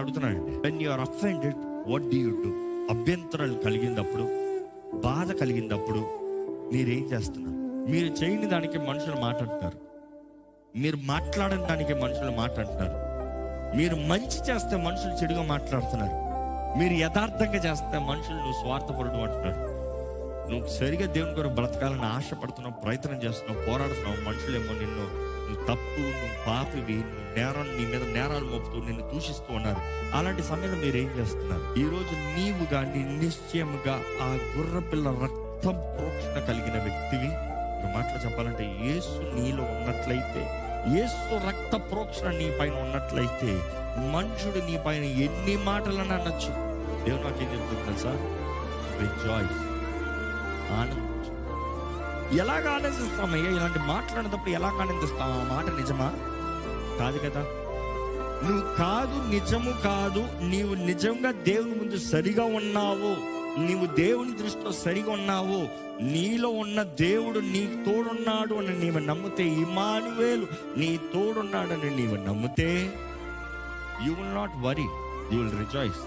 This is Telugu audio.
అడుగుతున్నానండి, when you are offended what do you do? అభ్యంతరాలు కలిగినప్పుడు, బాధ కలిగినప్పుడు మీరేం చేస్తున్నారు? మీరు చేయని దానికి మనుషులు మాట్లాడతారు, మీరు మాట్లాడని దానికి మనుషులు మాట్లాడుతున్నారు. మీరు మంచి చేస్తే మనుషులు చెడుగా మాట్లాడుతున్నారు. మీరు యథార్థంగా చేస్తే మనుషులు నువ్వు స్వార్థపరుడు అంటున్నారు. నువ్వు సరిగా దేవుని కొరకు బ్రతకాలని ఆశపడుతున్నావు, ప్రయత్నం చేస్తున్నావు, పోరాడుతున్నావు. మనుషులేమో నువ్వు తప్పు, నువ్వు పాపివి, నువ్వు నీ మీద నేరాలు మోపుతూ నిన్ను దూషిస్తూ ఉన్నారు. అలాంటి సమయంలో మీరు ఏం చేస్తున్నారు? ఈరోజు నీవు కానీ నిశ్చయముగా ఆ గుర్రపిల్ల రక్తం ప్రోక్షణ కలిగిన వ్యక్తివి. మాటలు చెప్పాలంటే యేసు నీలో ఉన్నట్లయితే, యేసు రక్త ప్రోక్షణ నీ పైన ఉన్నట్లయితే, మనుషుడు నీ పైన ఎన్ని మాటలను అనొచ్చు. దేవుడు నాకేం చెప్తుంది సార్? రిజాయిస్, ఆనందించు. ఎలాగ ఆనందిస్తామయ్యా? ఇలాంటి మాట్లాడినప్పుడు ఎలాగ ఆనందిస్తాం? ఆ మాట నిజమా? కాదు కదా. నువ్వు కాదు, నిజము కాదు. నీవు నిజంగా దేవుని ముందు సరిగా ఉన్నావు, నీవు దేవుని దృష్టిలో సరిగా ఉన్నావు, నీలో ఉన్న దేవుడు నీ తోడున్నాడు అని నీవు నమ్మితే, ఇమ్మానువేలు నీ తోడున్నాడని నీవు నమ్మితే, you will not worry, you will rejoice.